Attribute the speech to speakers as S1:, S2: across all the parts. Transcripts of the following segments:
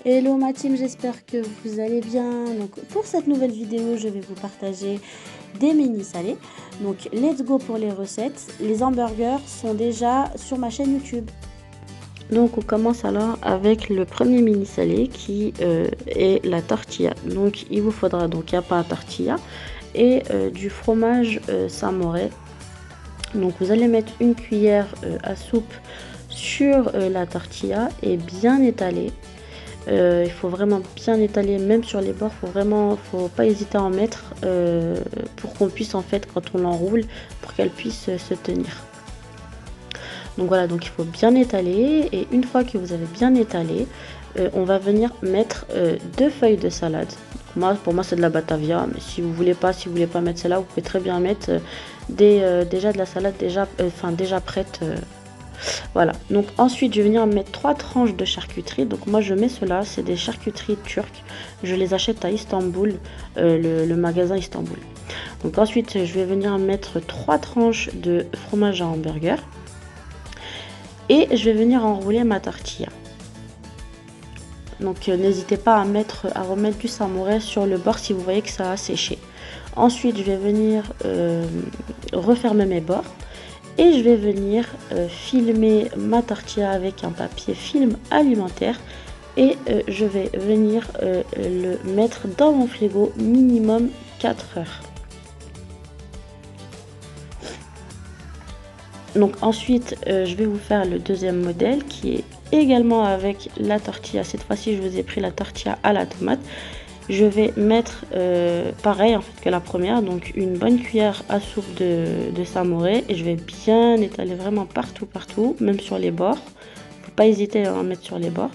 S1: Hello ma team, j'espère que vous allez bien. Donc pour cette nouvelle vidéo, je vais vous partager des mini salés. Donc let's go pour les recettes. Les hamburgers sont déjà sur ma chaîne YouTube. Donc on commence alors avec le premier mini salé qui est la tortilla. Donc il vous faudra donc un pain à tortilla et du fromage samouraï. Donc vous allez mettre une cuillère à soupe sur la tortilla et bien étaler. Il faut vraiment bien étaler, même sur les bords, faut pas hésiter à en mettre pour qu'on puisse en fait, quand on l'enroule, pour qu'elle puisse se tenir. Donc voilà, donc il faut bien étaler et une fois que vous avez bien étalé, on va venir mettre 2 feuilles de salade. Pour moi c'est de la Batavia, mais si vous voulez pas mettre celle-là, vous pouvez très bien mettre déjà de la salade déjà prête. Voilà, donc ensuite je vais venir mettre 3 tranches de charcuterie. Donc moi je mets cela, c'est des charcuteries turques, je les achète à Istanbul, le magasin Istanbul. Donc ensuite je vais venir mettre 3 tranches de fromage à hamburger et je vais venir enrouler ma tortilla. Donc n'hésitez pas à remettre du samouraï sur le bord si vous voyez que ça a séché. Ensuite je vais venir refermer mes bords. Et je vais venir filmer ma tortilla avec un papier film alimentaire et je vais venir le mettre dans mon frigo minimum 4 heures. Donc ensuite je vais vous faire le deuxième modèle qui est également avec la tortilla. Cette fois-ci je vous ai pris la tortilla à la tomate. Je vais mettre pareil en fait que la première, donc une bonne cuillère à soupe de samouraï et je vais bien étaler vraiment partout, même sur les bords. Faut pas hésiter à en mettre sur les bords.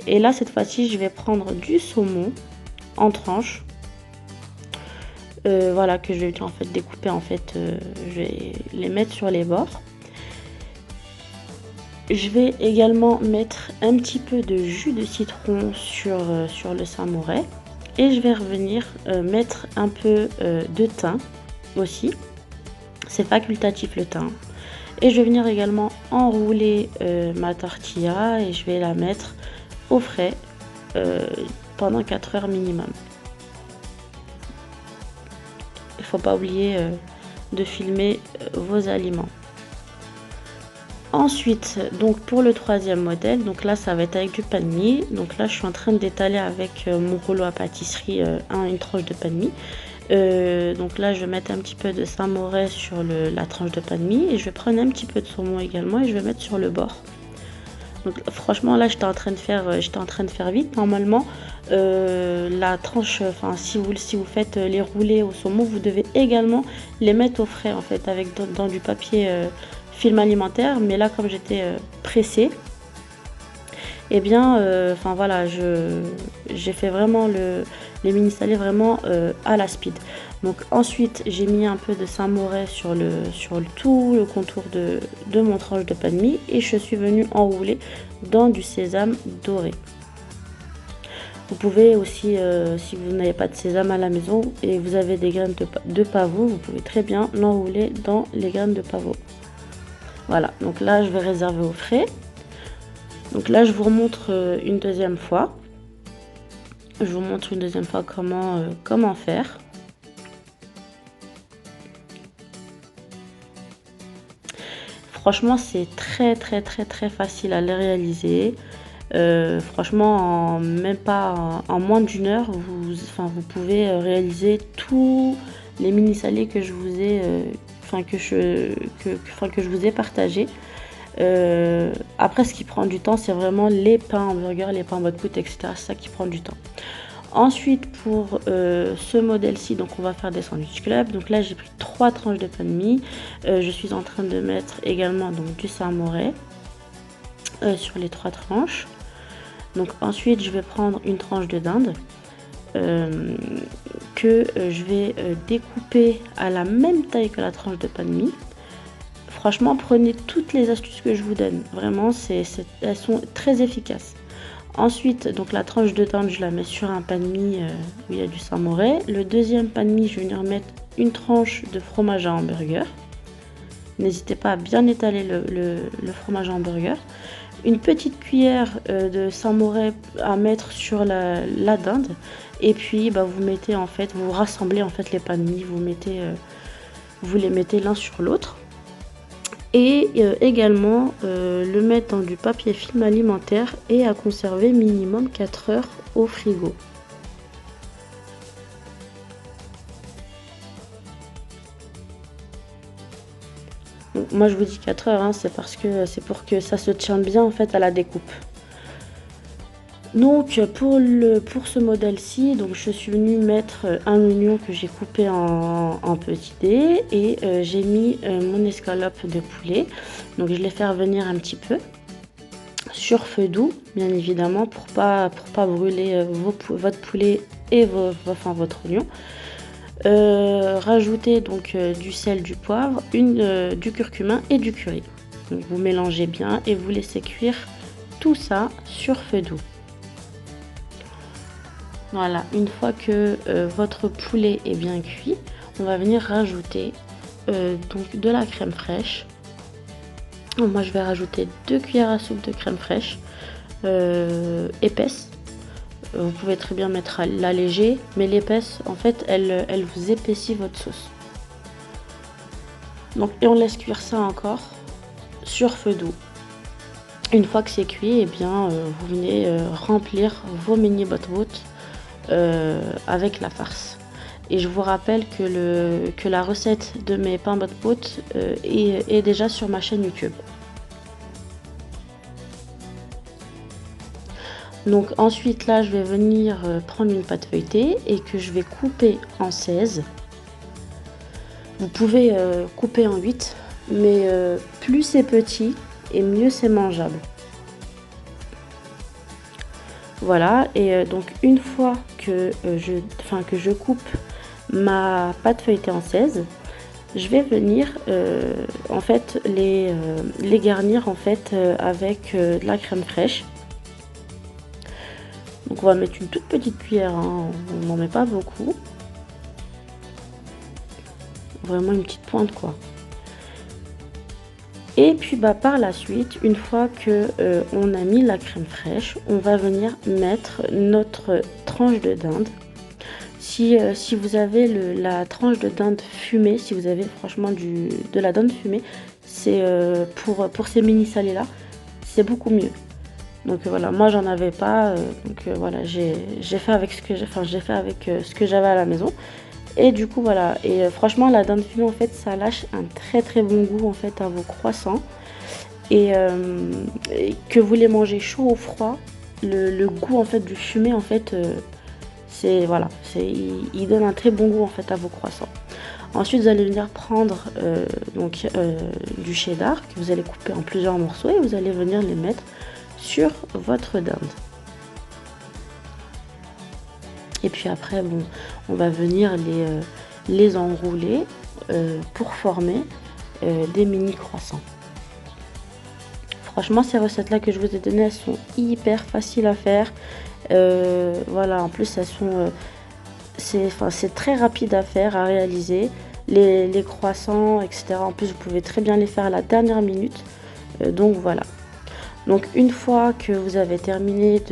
S1: Et là cette fois-ci je vais prendre du saumon en tranches, voilà, que je vais en fait découper en fait, je vais les mettre sur les bords. Je vais également mettre un petit peu de jus de citron sur le samouraï. Et je vais revenir mettre un peu de thym aussi. C'est facultatif le thym. Et je vais venir également enrouler ma tortilla et je vais la mettre au frais pendant 4 heures minimum. Il ne faut pas oublier de filmer vos aliments. Ensuite, donc pour le troisième modèle, donc là ça va être avec du pain de mie. Donc là je suis en train d'étaler avec mon rouleau à pâtisserie une tranche de pain de mie. Donc là je vais mettre un petit peu de samouraï sur la tranche de pain de mie et je vais prendre un petit peu de saumon également et je vais mettre sur le bord. Donc franchement là j'étais en train de faire vite. Normalement la tranche, si vous faites les roulés au saumon, vous devez également les mettre au frais en fait avec dans du papier film alimentaire, mais là comme j'étais pressée, et bien voilà, j'ai fait vraiment les mini salés vraiment à la speed. Donc ensuite j'ai mis un peu de samouraï sur tout le contour de mon tranche de pain de mie et je suis venue enrouler dans du sésame doré. Vous pouvez aussi, si vous n'avez pas de sésame à la maison et vous avez des graines de pavot, vous pouvez très bien l'enrouler dans les graines de pavot. Voilà, donc là je vais réserver au frais. Donc là je vous remontre une deuxième fois. Je vous montre une deuxième fois comment faire. Franchement c'est très facile à les réaliser. Franchement même pas en moins d'une heure vous pouvez réaliser tous les mini salés que je vous ai que je vous ai partagé. Après ce qui prend du temps c'est vraiment les pains hamburgers, les pains boîte coûte, etc. C'est ça qui prend du temps. Ensuite pour ce modèle ci, donc on va faire des sandwich club. Donc là j'ai pris 3 tranches de pain de mie, je suis en train de mettre également donc du samouraï sur les 3 tranches. Donc ensuite je vais prendre une tranche de dinde que je vais découper à la même taille que la tranche de pain de mie. Franchement prenez toutes les astuces que je vous donne, vraiment elles sont très efficaces. Ensuite donc la tranche de dinde je la mets sur un pain de mie où il y a du samouraï. Le deuxième pain de mie je vais venir mettre une tranche de fromage à hamburger. N'hésitez pas à bien étaler le fromage à hamburger. une petite cuillère de samouraï à mettre sur la dinde. Et puis bah, vous mettez en fait, vous rassemblez en fait les pains de mie, vous les mettez l'un sur l'autre. Et également le mettre dans du papier film alimentaire et à conserver minimum 4 heures au frigo. Donc, moi je vous dis 4 heures, hein, c'est parce que c'est pour que ça se tienne bien en fait à la découpe. Donc pour ce modèle-ci, donc je suis venue mettre un oignon que j'ai coupé en petits dés et j'ai mis mon escalope de poulet. Donc je l'ai fait revenir un petit peu sur feu doux, bien évidemment, pour pas brûler votre poulet et votre oignon. Rajouter donc du sel, du poivre, du curcuma et du curry. Donc vous mélangez bien et vous laissez cuire tout ça sur feu doux. Voilà, une fois que votre poulet est bien cuit, on va venir rajouter donc de la crème fraîche. Donc, moi je vais rajouter 2 cuillères à soupe de crème fraîche épaisse. Vous pouvez très bien mettre l'allégée, mais l'épaisse en fait elle vous épaissit votre sauce. Donc et on laisse cuire ça encore sur feu doux. Une fois que c'est cuit, et bien vous venez remplir vos mini botwood avec la farce. Et je vous rappelle que la recette de mes pains botwood est déjà sur ma chaîne YouTube. Donc ensuite là je vais venir prendre une pâte feuilletée et que je vais couper en 16. Vous pouvez couper en 8, mais plus c'est petit et mieux c'est mangeable. Voilà, et donc une fois que je coupe ma pâte feuilletée en 16, je vais venir en fait les garnir en fait avec de la crème fraîche. Donc on va mettre une toute petite cuillère, hein, on n'en met pas beaucoup. Vraiment une petite pointe quoi. Et puis bah, par la suite, une fois que on a mis la crème fraîche, on va venir mettre notre tranche de dinde. Si vous avez la tranche de dinde fumée, si vous avez franchement de la dinde fumée, c'est pour ces mini salés là, c'est beaucoup mieux. Donc voilà, moi j'en avais pas, donc voilà, j'ai fait avec ce que ce que j'avais à la maison. Et du coup voilà, et franchement la dinde fumée en fait ça lâche un très bon goût en fait à vos croissants. Et que vous les mangez chaud ou froid, le goût en fait du fumé en fait c'est voilà, il donne un très bon goût en fait à vos croissants. Ensuite vous allez venir prendre du cheddar que vous allez couper en plusieurs morceaux et vous allez venir les mettre sur votre dinde. Et puis après bon, on va venir les enrouler pour former des mini croissants. Franchement ces recettes là que je vous ai données, elles sont hyper faciles à faire. Voilà, en plus elles sont c'est très rapide à faire, à réaliser. Les croissants etc, en plus vous pouvez très bien les faire à la dernière minute. Donc voilà. Donc une fois que vous avez terminé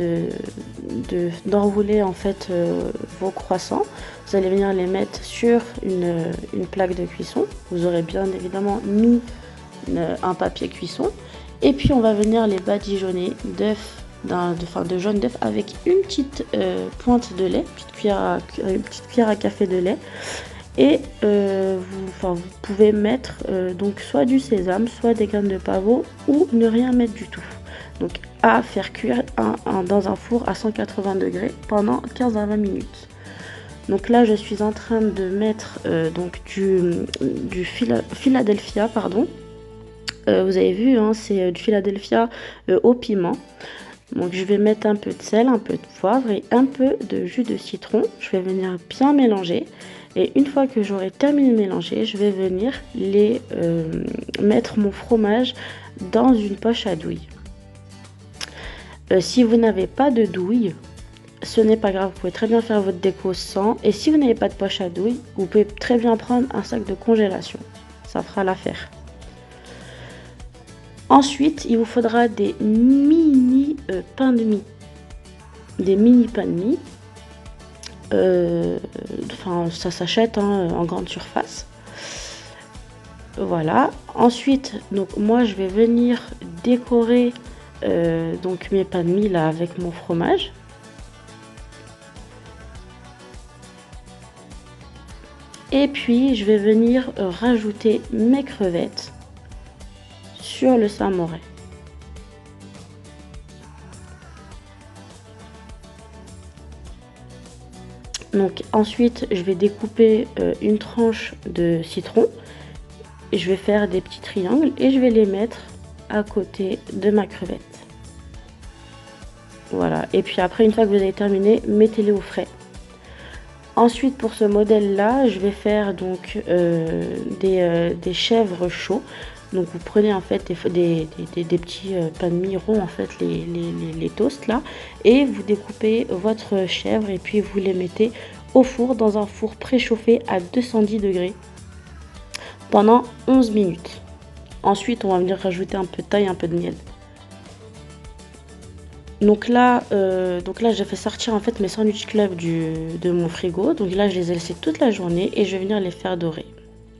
S1: d'enrouler en fait vos croissants, vous allez venir les mettre sur une plaque de cuisson. Vous aurez bien évidemment mis un papier cuisson. Et puis on va venir les badigeonner de jaune d'œuf avec une petite pointe de lait, une petite cuillère à café de lait. Et vous pouvez mettre donc soit du sésame, soit des graines de pavot ou ne rien mettre du tout. Donc à faire cuire dans un four à 180 degrés pendant 15 à 20 minutes. Donc là je suis en train de mettre donc du Philadelphia pardon. Vous avez vu hein, c'est du Philadelphia au piment. Donc je vais mettre un peu de sel, un peu de poivre et un peu de jus de citron. Je vais venir bien mélanger. Et une fois que j'aurai terminé de mélanger, je vais venir mettre mon fromage dans une poche à douille. Si vous n'avez pas de douille, ce n'est pas grave, vous pouvez très bien faire votre déco sans. Et si vous n'avez pas de poche à douille, vous pouvez très bien prendre un sac de congélation. Ça fera l'affaire. Ensuite, il vous faudra des mini pains de mie. Des mini pains de mie. Enfin, ça s'achète hein, en grande surface. Voilà. Ensuite, donc moi je vais venir décorer donc mes pains de mie là avec mon fromage. Et puis je vais venir rajouter mes crevettes sur le samouraï. Donc ensuite je vais découper une tranche de citron. Et je vais faire des petits triangles et je vais les mettre à côté de ma crevette. Voilà. Et puis après, une fois que vous avez terminé, mettez-les au frais. Ensuite, pour ce modèle-là, je vais faire donc des chèvres chauds. Donc vous prenez en fait des petits pains de mie ronds, en fait les toasts là, et vous découpez votre chèvre et puis vous les mettez au four dans un four préchauffé à 210 degrés pendant 11 minutes. Ensuite, on va venir rajouter un peu de taille, un peu de miel. Donc là j'ai fait sortir en fait mes sandwich club de mon frigo. Donc là, je les ai laissés toute la journée et je vais venir les faire dorer.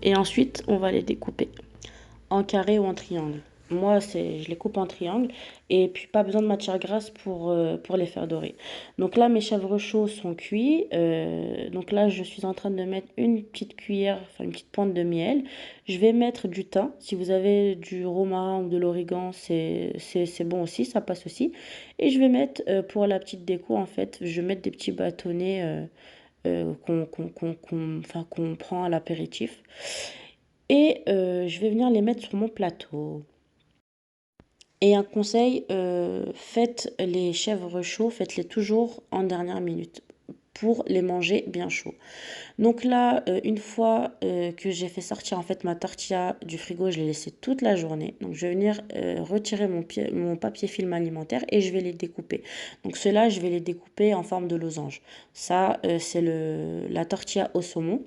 S1: Et ensuite, on va les découper en carré ou en triangle. Moi, je les coupe en triangle et puis pas besoin de matière grasse pour les faire dorer. Donc là, mes chèvres chauds sont cuits. Donc là, je suis en train de mettre une petite cuillère, enfin une petite pointe de miel. Je vais mettre du thym. Si vous avez du romarin ou de l'origan, c'est bon aussi, ça passe aussi. Et je vais mettre, pour la petite déco, en fait, je vais mettre des petits bâtonnets qu'on prend à l'apéritif. Et je vais venir les mettre sur mon plateau. Et un conseil, faites les chèvres chauds, faites-les toujours en dernière minute pour les manger bien chauds. Donc là, une fois que j'ai fait sortir en fait ma tortilla du frigo, je l'ai laissée toute la journée. Donc je vais venir retirer mon papier film alimentaire et je vais les découper. Donc ceux-là, je vais les découper en forme de losange. Ça, c'est la tortilla au saumon.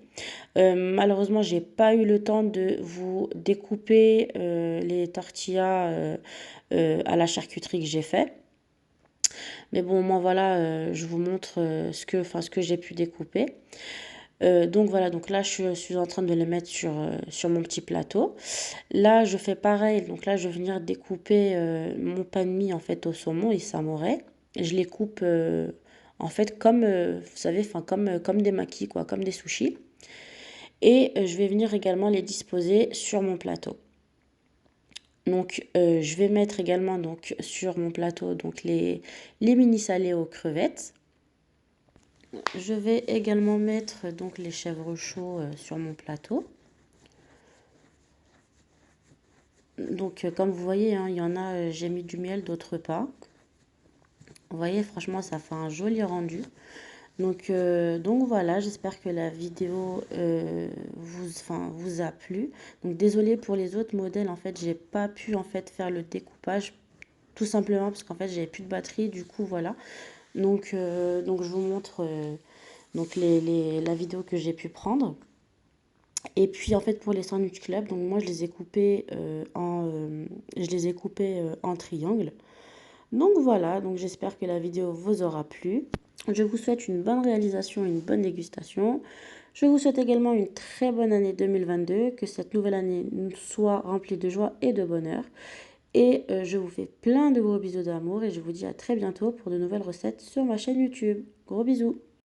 S1: Malheureusement, j'ai pas eu le temps de vous découper les tortillas à la charcuterie que j'ai fait. Mais bon, moi voilà, je vous montre ce que j'ai pu découper. Donc voilà, donc là je suis en train de les mettre sur mon petit plateau. Là je fais pareil, donc là je vais venir découper mon pain de mie en fait au saumon et samouraï. Je les coupe en fait comme, vous savez, enfin comme des makis quoi, comme des sushis. Et je vais venir également les disposer sur mon plateau. Donc je vais mettre également donc sur mon plateau donc les mini salés aux crevettes. Je vais également mettre donc les chèvres chauds sur mon plateau. Donc comme vous voyez, hein, il y en a, j'ai mis du miel, d'autres pas. Vous voyez, franchement, ça fait un joli rendu. Donc voilà, j'espère que la vidéo vous a plu. Donc désolée pour les autres modèles, en fait, j'ai pas pu en fait faire le découpage tout simplement parce qu'en fait, j'avais plus de batterie. Du coup, voilà. Donc je vous montre donc la vidéo que j'ai pu prendre. Et puis en fait pour les sandwich club, donc moi je les ai coupés en triangle. Donc voilà, donc j'espère que la vidéo vous aura plu. Je vous souhaite une bonne réalisation, une bonne dégustation. Je vous souhaite également une très bonne année 2022, que cette nouvelle année soit remplie de joie et de bonheur. Et je vous fais plein de gros bisous d'amour et je vous dis à très bientôt pour de nouvelles recettes sur ma chaîne YouTube. Gros bisous!